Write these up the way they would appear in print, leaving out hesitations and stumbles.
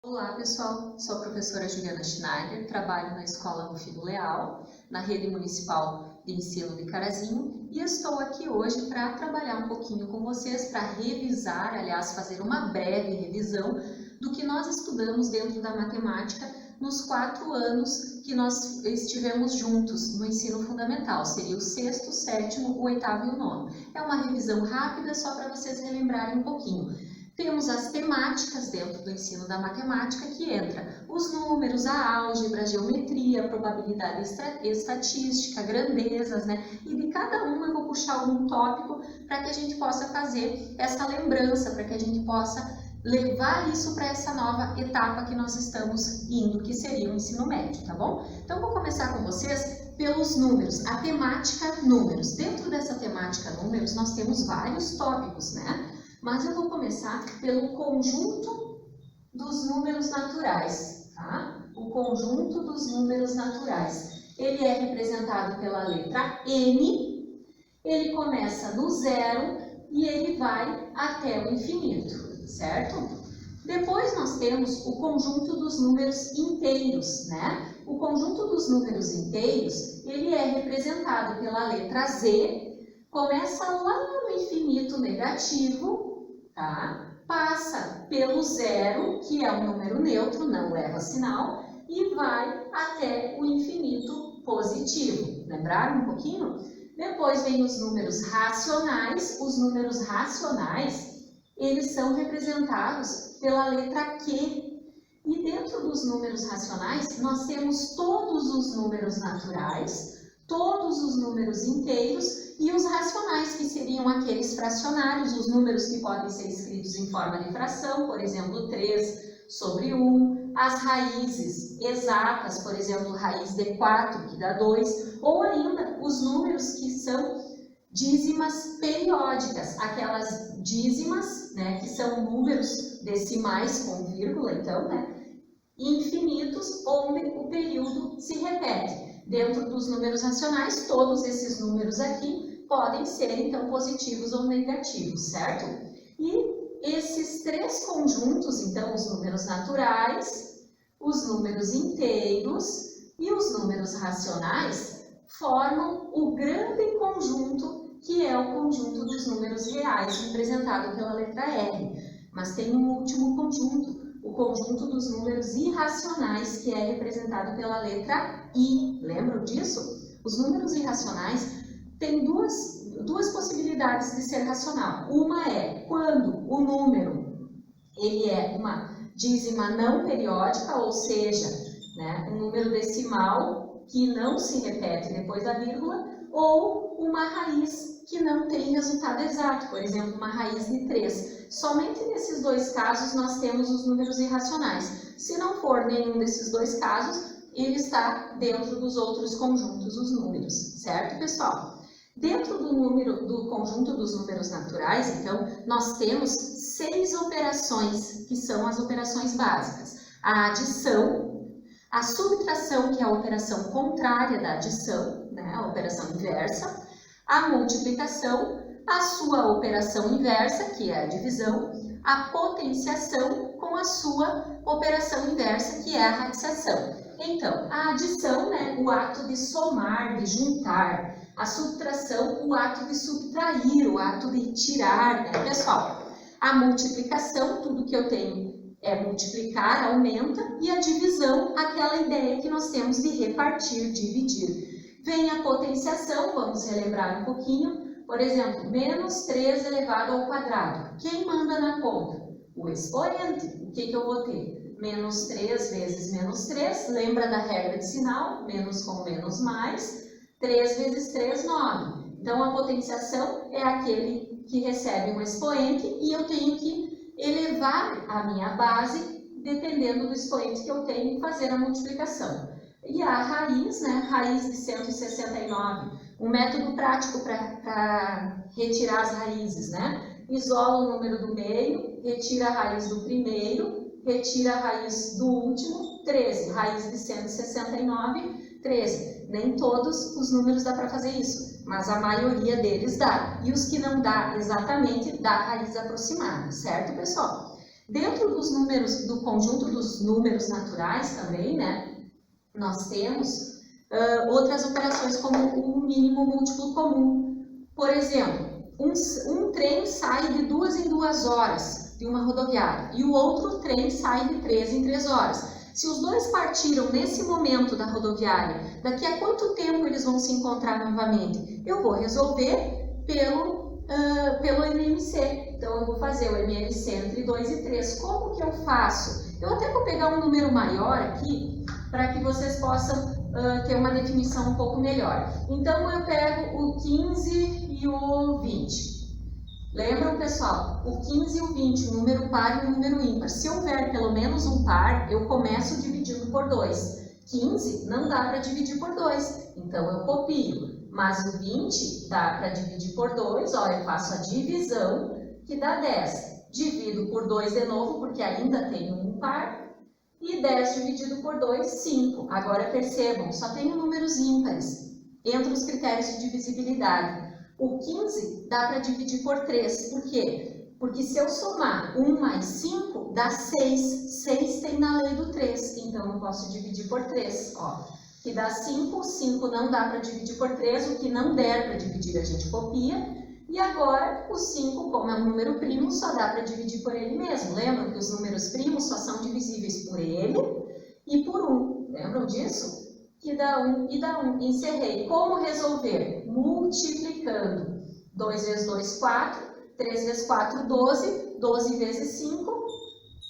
Olá pessoal, sou a professora Juliana Schneider, trabalho na Escola Rufino Leal, na Rede Municipal de Ensino de Carazinho e estou aqui hoje para trabalhar um pouquinho com vocês, para revisar, aliás, fazer uma breve revisão do que nós estudamos dentro da matemática nos 4 anos que nós estivemos juntos no ensino fundamental, seria o 6º, 7º, o 8º e o 9º. É uma revisão rápida só para vocês relembrarem um pouquinho. Temos as temáticas dentro do ensino da matemática, que entra os números, a álgebra, a geometria, a probabilidade estatística, grandezas, né? E de cada uma eu vou puxar algum tópico para que a gente possa fazer essa lembrança, para que a gente possa levar isso para essa nova etapa que nós estamos indo, que seria o ensino médio, tá bom? Então, vou começar com vocês pelos números, a temática números. Dentro dessa temática números, nós temos vários tópicos, né? Mas eu vou começar pelo conjunto dos números naturais, tá? O conjunto dos números naturais. Ele é representado pela letra N, ele começa no 0 e ele vai até o infinito, certo? Depois nós temos o conjunto dos números inteiros, né? O conjunto dos números inteiros, ele é representado pela letra Z, começa lá no infinito negativo, tá? Passa pelo 0, que é um número neutro, não leva sinal, e vai até o infinito positivo. Lembraram um pouquinho? Depois vem os números racionais. Os números racionais, eles são representados pela letra Q. E dentro dos números racionais, nós temos todos os números naturais, todos os números inteiros e os racionais, que seriam aqueles fracionários, os números que podem ser escritos em forma de fração, por exemplo, 3 sobre 1, as raízes exatas, por exemplo, raiz de 4, que dá 2, ou ainda os números que são dízimas periódicas, aquelas dízimas, né, que são números decimais com vírgula, então, né, infinitos, onde o período se repete. Dentro dos números racionais, todos esses números aqui podem ser, então, positivos ou negativos, certo? E esses 3 conjuntos, então, os números naturais, os números inteiros e os números racionais, formam o grande conjunto, que é o conjunto dos números reais, representado pela letra R. Mas tem um último conjunto, o conjunto dos números irracionais, que é representado pela letra I. Lembram disso? Os números irracionais têm duas possibilidades de ser racional. Uma é quando o número ele é uma dízima não periódica, ou seja, né, um número decimal que não se repete depois da vírgula, ou uma raiz que não tem resultado exato, por exemplo, uma raiz de 3. Somente nesses 2 casos nós temos os números irracionais. Se não for nenhum desses 2 casos, ele está dentro dos outros conjuntos, os números, certo, pessoal? Dentro do conjunto dos números naturais, então, nós temos 6 operações, que são as operações básicas. A adição, a subtração, que é a operação contrária da adição, né, a operação inversa, a multiplicação, a sua operação inversa, que é a divisão, a potenciação com a sua operação inversa, que é a radiciação. Então, a adição, né, o ato de somar, de juntar, a subtração, o ato de subtrair, o ato de tirar, né, pessoal? A multiplicação, tudo que eu tenho é multiplicar, aumenta, e a divisão, aquela ideia que nós temos de repartir, dividir. Vem a potenciação, vamos relembrar um pouquinho, por exemplo, menos 3 elevado ao quadrado. Quem manda na conta? O expoente. O que eu vou ter? Menos 3 vezes menos 3, lembra da regra de sinal? Menos com menos mais, 3 vezes 3, 9. Então, a potenciação é aquele que recebe um expoente e eu tenho que elevar a minha base, dependendo do expoente que eu tenho, e fazer a multiplicação. E a raiz, né? Raiz de 169. Um método prático para retirar as raízes, né? Isola o número do meio, retira a raiz do primeiro, retira a raiz do último, 13. Raiz de 169, 13. Nem todos os números dá para fazer isso, mas a maioria deles dá. E os que não dá exatamente, dá raiz aproximada, certo, pessoal? Dentro dos números, do conjunto dos números naturais também, né, nós temos outras operações como o mínimo múltiplo comum. Por exemplo, um trem sai de 2 em 2 horas de uma rodoviária e o outro trem sai de 3 em 3 horas. Se os dois partiram nesse momento da rodoviária, daqui a quanto tempo eles vão se encontrar novamente? Eu vou resolver pelo MMC. Então, eu vou fazer o MMC entre 2 e 3. Como que eu faço? Eu até vou pegar um número maior aqui, para que vocês possam ter uma definição um pouco melhor. Então, eu pego o 15 e o 20. Lembram, pessoal? O 15 e o 20, um número par e um número ímpar. Se houver pelo menos um par, eu começo dividindo por 2. 15 não dá para dividir por 2, então eu copio. Mas o 20 dá para dividir por 2, ó, eu faço a divisão, que dá 10. Divido por 2 de novo, porque ainda tenho um par. E 10 dividido por 2, 5. Agora percebam, só tenho números ímpares entre os critérios de divisibilidade. O 15 dá para dividir por 3. Por quê? Porque se eu somar 1 mais 5, dá 6. 6 tem na lei do 3, então eu posso dividir por 3. Ó, que dá 5. 5 não dá para dividir por 3, o que não der para dividir a gente copia. E agora, o 5, como é um número primo, só dá para dividir por ele mesmo. Lembram que os números primos só são divisíveis por ele e por 1. Lembram disso? Que dá 1 e dá 1. Encerrei. Como resolver? Multiplicando. 2 vezes 2, 4. 3 vezes 4, 12. 12 vezes 5,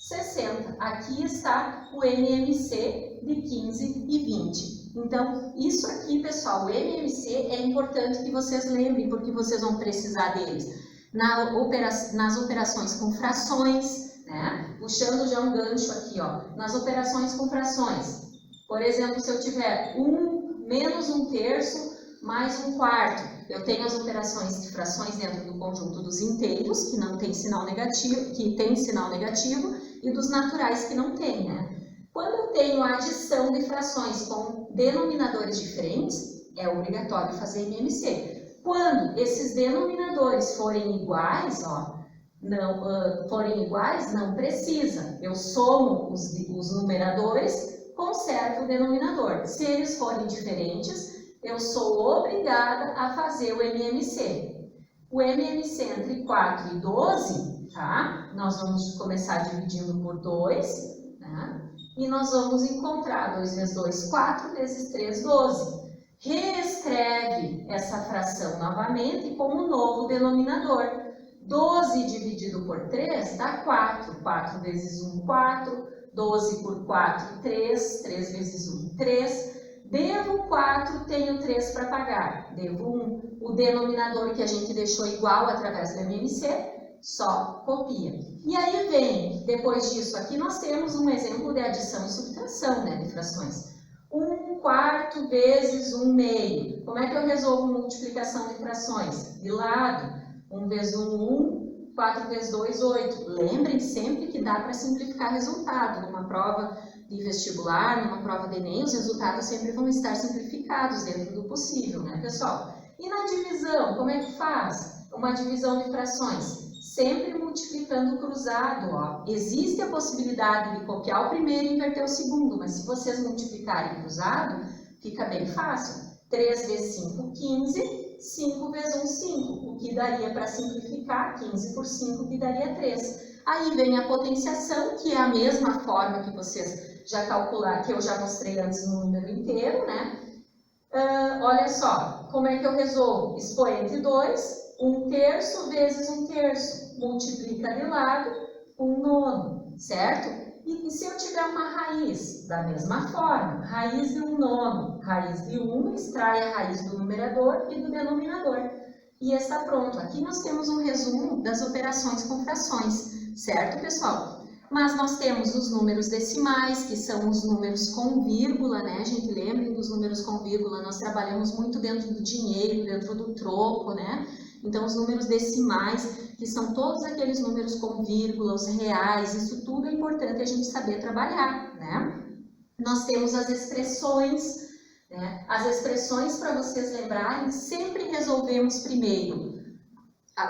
60. Aqui está o MMC de 15 e 20. Então, isso aqui, pessoal, o MMC é importante que vocês lembrem, porque vocês vão precisar deles nas operações com frações, né? Puxando já um gancho aqui, ó, nas operações com frações. Por exemplo, se eu tiver 1 menos 1/3 mais 1/4, eu tenho as operações de frações dentro do conjunto dos inteiros, que não tem sinal negativo, que tem sinal negativo, e dos naturais, que não tem, né? Quando eu tenho a adição de frações com denominadores diferentes, é obrigatório fazer MMC. Quando esses denominadores forem iguais, ó, não precisa. Eu somo os numeradores, conservo o denominador. Se eles forem diferentes, eu sou obrigada a fazer o MMC. O MMC entre 4 e 12, tá? Nós vamos começar dividindo por 2, tá? E nós vamos encontrar 2 vezes 2, 4, vezes 3, 12. Reescreve essa fração novamente com um novo denominador. 12 dividido por 3 dá 4. 4 vezes 1, 4. 12 por 4, 3. 3 vezes 1, 3. Devo 4, tenho 3 para pagar. Devo 1. O denominador que a gente deixou igual através do MMC, só copia. E aí vem, depois disso aqui, nós temos um exemplo de adição e subtração, né, de frações. 1/4 vezes 1/2. Como é que eu resolvo multiplicação de frações? De lado. 1 vezes 1, 1. 4 vezes 2, 8. Lembrem sempre que dá para simplificar resultado. Numa prova de vestibular, numa prova de Enem, os resultados sempre vão estar simplificados dentro do possível, né, pessoal? E na divisão, como é que faz? Uma divisão de frações. Sempre multiplicando cruzado, ó. Existe a possibilidade de copiar o primeiro e inverter o segundo, mas se vocês multiplicarem cruzado, fica bem fácil. 3 vezes 5, 15. 5 vezes 1, 5. O que daria para simplificar? 15 por 5, que daria 3. Aí vem a potenciação, que é a mesma forma que vocês já calcularam, que eu já mostrei antes no número inteiro, né? Olha só, como é que eu resolvo? Expoente 2. 1/3 vezes 1/3, multiplica de lado, 1/9, certo? E se eu tiver uma raiz, da mesma forma, raiz de 1/9, raiz de 1, extrai a raiz do numerador e do denominador. E está pronto. Aqui nós temos um resumo das operações com frações, certo, pessoal? Mas nós temos os números decimais, que são os números com vírgula, né? A gente lembra dos números com vírgula, nós trabalhamos muito dentro do dinheiro, dentro do troco, né? Então, os números decimais, que são todos aqueles números com vírgula, os reais, isso tudo é importante a gente saber trabalhar, né? Nós temos as expressões, né? As expressões, para vocês lembrarem, sempre resolvemos primeiro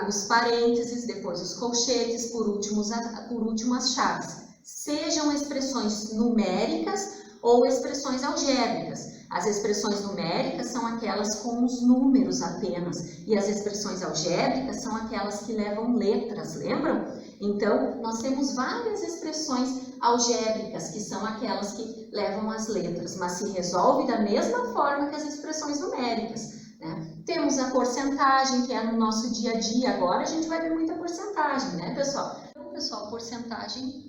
os parênteses, depois os colchetes, por último as chaves. Sejam expressões numéricas ou expressões algébricas. As expressões numéricas são aquelas com os números apenas, e as expressões algébricas são aquelas que levam letras, lembram? Então, nós temos várias expressões algébricas, que são aquelas que levam as letras, mas se resolve da mesma forma que as expressões numéricas, né? Temos a porcentagem, que é no nosso dia a dia. Agora a gente vai ver muita porcentagem, né, pessoal? Então, pessoal, porcentagem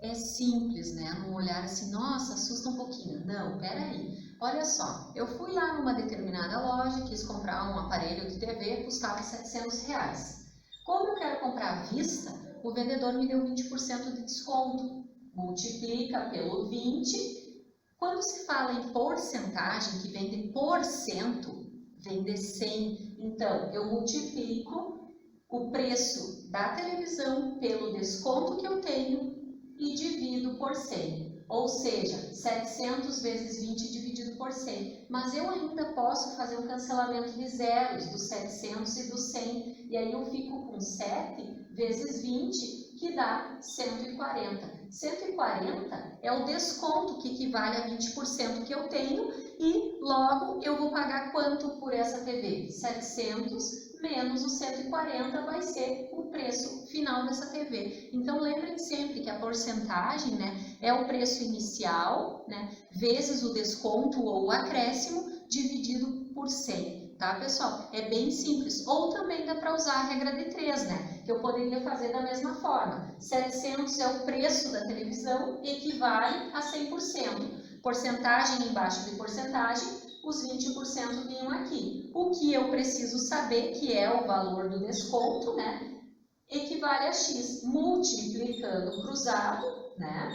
é simples, né? Num olhar assim, nossa, assusta um pouquinho. Não, peraí. Olha só, eu fui lá numa determinada loja, quis comprar um aparelho de TV, custava R$700. Como eu quero comprar à vista, o vendedor me deu 20% de desconto. Multiplica pelo 20. Quando se fala em porcentagem, que vem de porcento, vem de 100. Então, eu multiplico o preço da televisão pelo desconto que eu tenho e divido por 100. Ou seja, 700 vezes 20 dividido por 100. Mas eu ainda posso fazer um cancelamento de zeros dos 700 e dos 100. E aí eu fico com 7 vezes 20, que dá 140. 140 é o desconto que equivale a 20% que eu tenho. E logo eu vou pagar quanto por essa TV? 700 menos os 140 vai ser o preço final dessa TV. Então, lembrem sempre que a porcentagem, né, é o preço inicial, né, vezes o desconto ou o acréscimo, dividido por 100, tá, pessoal? É bem simples. Ou também dá para usar a regra de 3, né, que eu poderia fazer da mesma forma. 700 é o preço da televisão, equivale a 100%. Porcentagem embaixo de porcentagem, os 20% vinham aqui. O que eu preciso saber, que é o valor do desconto, né, equivale a X. Multiplicando cruzado, né,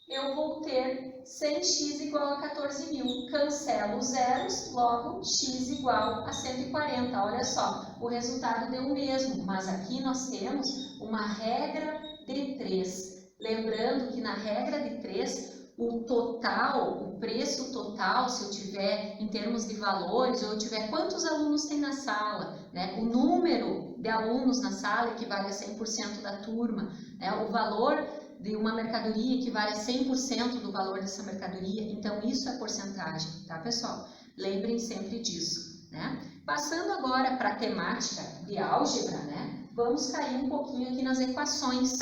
eu vou ter 100x igual a 14.000. Cancelo os zeros, logo x igual a 140. Olha só, o resultado deu o mesmo, mas aqui nós temos uma regra de 3. Lembrando que na regra de 3, o total, o preço total, se eu tiver em termos de valores, ou eu tiver quantos alunos tem na sala, né? O número de alunos na sala equivale a 100% da turma, né? O valor de uma mercadoria equivale a 100% do valor dessa mercadoria. Então, isso é porcentagem, tá, pessoal? Lembrem sempre disso, né? Passando agora para a temática de álgebra, né? Vamos cair um pouquinho aqui nas equações.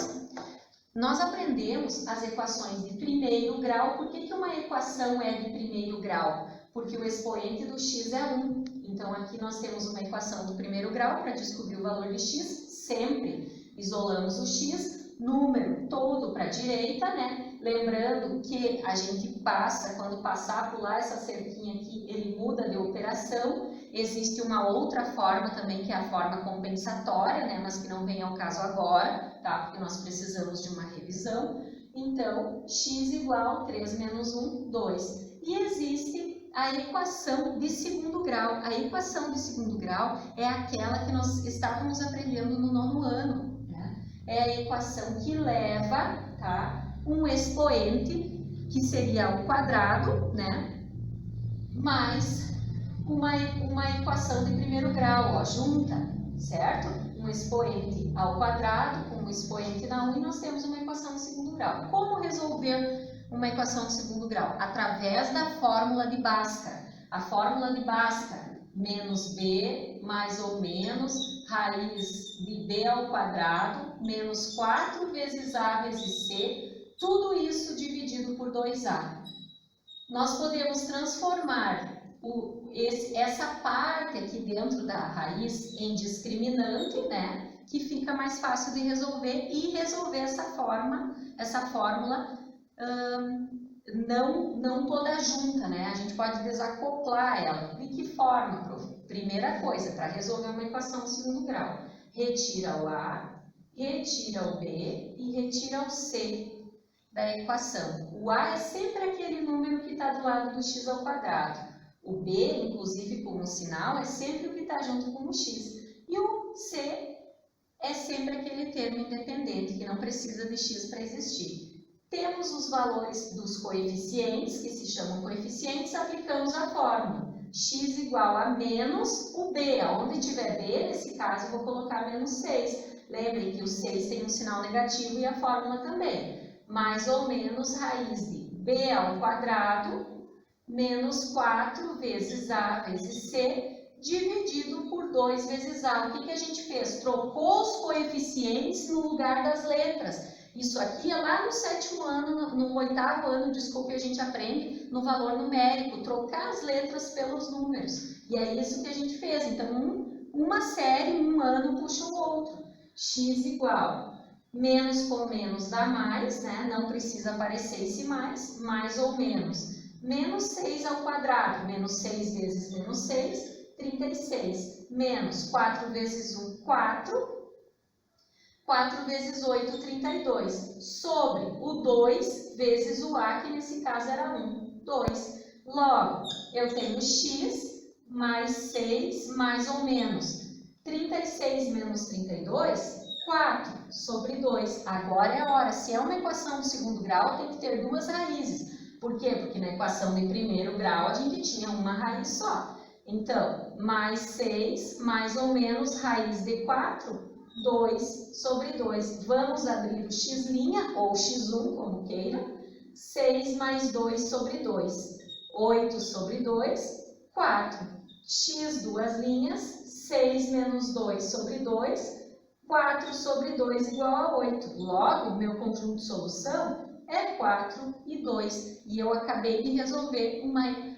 Nós aprendemos as equações de primeiro grau. Por que uma equação é de primeiro grau? Porque o expoente do x é 1. Então, aqui nós temos uma equação do primeiro grau para descobrir o valor de x. Sempre isolamos o x, número todo para a direita, né? Lembrando que a gente passa, quando passar por lá essa cerquinha aqui, ele muda de operação. Existe uma outra forma também, que é a forma compensatória, né? Mas que não vem ao caso agora, tá? Porque nós precisamos de uma revisão. Então, x igual 3 menos 1, 2. E existe a equação de segundo grau. A equação de segundo grau é aquela que nós estávamos aprendendo no 9º ano, né? É a equação que leva, tá, um expoente, que seria o quadrado, né, mais uma equação de primeiro grau, ó, junta, certo? Um expoente ao quadrado com um expoente na 1 e nós temos uma equação de segundo grau. Como resolver uma equação de segundo grau? Através da fórmula de Bhaskara. A fórmula de Bhaskara, menos b mais ou menos raiz de b ao quadrado menos 4 vezes a vezes c, tudo isso dividido por 2a. Nós podemos transformar essa parte aqui dentro da raiz em discriminante, né, que fica mais fácil de resolver, e resolver essa fórmula não toda junta, né? A gente pode desacoplar ela. De que forma, prof? Primeira coisa, para resolver uma equação de segundo grau, retira o a, retira o b e retira o c da equação. O a é sempre aquele número que está do lado do x ao quadrado. O b, inclusive com um sinal, é sempre o que está junto com o x. E o c é sempre aquele termo independente, que não precisa de x para existir. Temos os valores dos coeficientes, que se chamam coeficientes, aplicamos a fórmula. x igual a menos o b. Onde tiver b, nesse caso, eu vou colocar menos 6. Lembrem que o 6 tem um sinal negativo e a fórmula também. Mais ou menos raiz de b ao quadrado menos 4 vezes a vezes c dividido por 2 vezes a. O que a gente fez? Trocou os coeficientes no lugar das letras. Isso aqui é lá no 7º ano, no 8º ano, desculpe, a gente aprende no valor numérico, trocar as letras pelos números. E é isso que a gente fez. Então, uma série, um ano puxa o outro. X igual, menos com menos dá mais, né? Não precisa aparecer esse mais ou menos. Menos 6 ao quadrado, menos 6 vezes menos 6, 36. Menos 4 vezes 1, 4. 4 vezes 8, 32. Sobre o 2 vezes o A, que nesse caso era 1, 2. Logo, eu tenho x mais 6 mais ou menos 36 menos 32, 4 sobre 2. Agora é a hora. Se é uma equação do segundo grau, tem que ter duas raízes. Por quê? Porque na equação de primeiro grau a gente tinha uma raiz só. Então, mais 6 mais ou menos raiz de 4, 2 sobre 2. Vamos abrir o x' ou x1, como queira. 6 mais 2 sobre 2. 8 sobre 2, 4. X, duas linhas. 6 menos 2 sobre 2. 4 sobre 2 igual a 8. Logo, meu conjunto de solução é 4 e 2. E eu acabei de resolver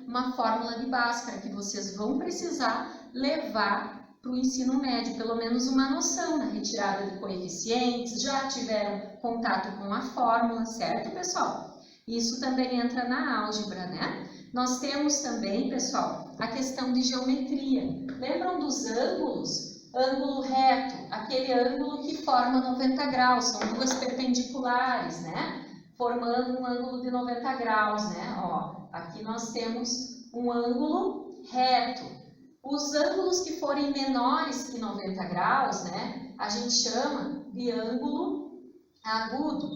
uma fórmula de Bhaskara que vocês vão precisar levar para o ensino médio, pelo menos uma noção na retirada de coeficientes, já tiveram contato com a fórmula, certo, pessoal? Isso também entra na álgebra, né? Nós temos também, pessoal, a questão de geometria. Lembram dos ângulos? Ângulo reto, aquele ângulo que forma 90 graus, são duas perpendiculares, né? Formando um ângulo de 90 graus, né? Ó, aqui nós temos um ângulo reto. Os ângulos que forem menores que 90 graus, né, a gente chama de ângulo agudo.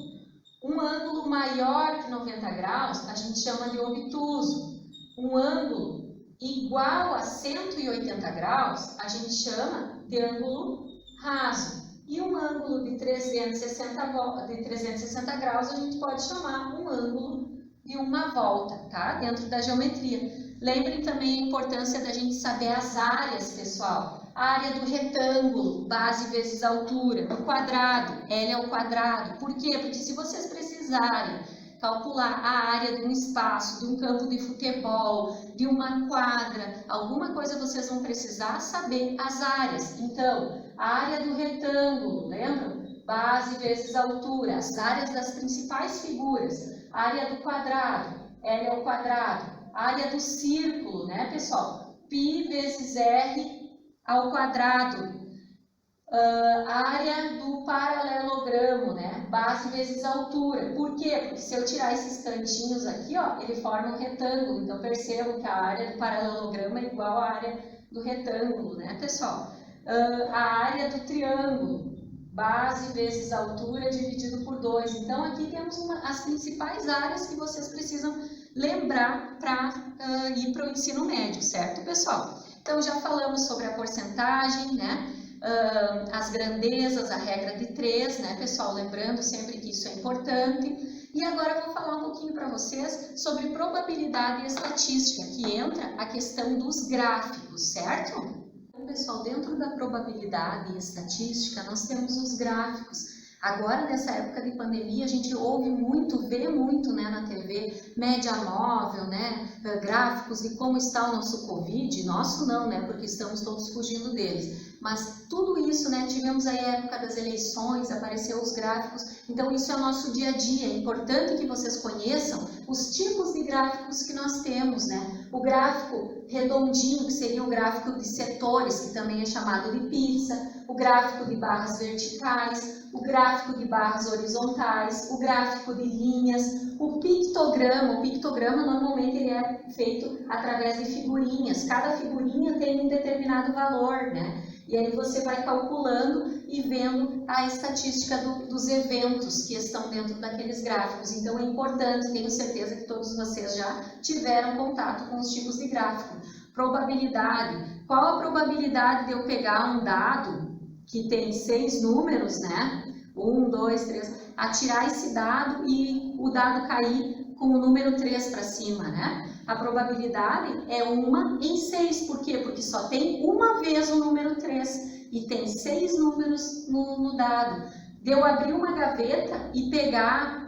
Um ângulo maior que 90 graus, a gente chama de obtuso. Um ângulo igual a 180 graus, a gente chama de ângulo raso. E um ângulo de 360 graus, a gente pode chamar um ângulo de uma volta, tá? Dentro da geometria. Lembrem também a importância da gente saber as áreas, pessoal. A área do retângulo, base vezes altura. Do quadrado, L ao quadrado. Por quê? Porque se vocês precisarem calcular a área de um espaço, de um campo de futebol, de uma quadra, alguma coisa vocês vão precisar saber as áreas. Então, a área do retângulo, lembram? Base vezes altura, as áreas das principais figuras. A área do quadrado, L ao quadrado. A área do círculo, né, pessoal? Π vezes R ao quadrado. A área do paralelogramo, né? Base vezes altura. Por quê? Porque se eu tirar esses cantinhos aqui, ó, ele forma um retângulo. Então, percebam que a área do paralelogramo é igual à área do retângulo, né, pessoal? A área do triângulo. Base vezes altura dividido por 2. Então, aqui temos as principais áreas que vocês precisam lembrar para ir para o ensino médio, certo, pessoal? Então, já falamos sobre a porcentagem, né? As grandezas, a regra de 3, né, pessoal? Lembrando sempre que isso é importante. E agora eu vou falar um pouquinho para vocês sobre probabilidade e estatística, que entra a questão dos gráficos, certo? Então, pessoal, dentro da probabilidade e estatística, nós temos os gráficos. Agora, nessa época de pandemia, a gente ouve muito, vê muito, né, na TV, média móvel, né, gráficos de como está o nosso Covid. Nosso não, né, porque estamos todos fugindo deles. Mas tudo isso, né, tivemos aí a época das eleições, apareceu os gráficos. Então, isso é o nosso dia a dia. É importante que vocês conheçam os tipos de gráficos que nós temos, né. O gráfico redondinho, que seria o gráfico de setores, que também é chamado de pizza. O gráfico de barras verticais, o gráfico de barras horizontais, o gráfico de linhas, o pictograma normalmente ele é feito através de figurinhas, cada figurinha tem um determinado valor, né? E aí você vai calculando e vendo a estatística dos eventos que estão dentro daqueles gráficos. Então é importante, tenho certeza que todos vocês já tiveram contato com os tipos de gráfico. Probabilidade. Qual a probabilidade de eu pegar um dado que tem 6 números, né? 1, 2, 3, atirar esse dado e o dado cair com o número 3 para cima, né? A probabilidade é 1 em 6. Por quê? Porque só tem uma vez o número 3 e tem 6 números no dado. De eu abrir uma gaveta e pegar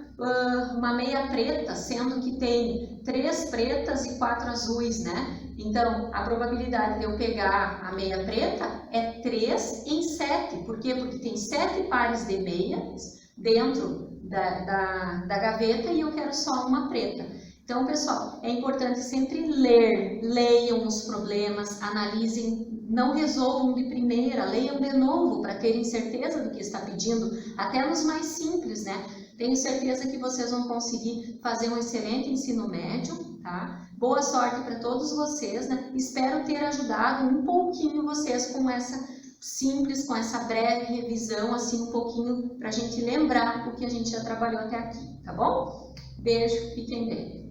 uma meia preta, sendo que tem 3 pretas e 4 azuis, né? Então, a probabilidade de eu pegar a meia preta é 3 em 7. Por quê? Porque tem 7 pares de meias dentro da gaveta e eu quero só uma preta. Então, pessoal, é importante sempre leiam os problemas, analisem, não resolvam de primeira, leiam de novo para terem certeza do que está pedindo, até nos mais simples, né? Tenho certeza que vocês vão conseguir fazer um excelente ensino médio, tá? Boa sorte para todos vocês, né? Espero ter ajudado um pouquinho vocês com essa simples, com essa breve revisão, assim, um pouquinho para a gente lembrar o que a gente já trabalhou até aqui, tá bom? Beijo, fiquem bem.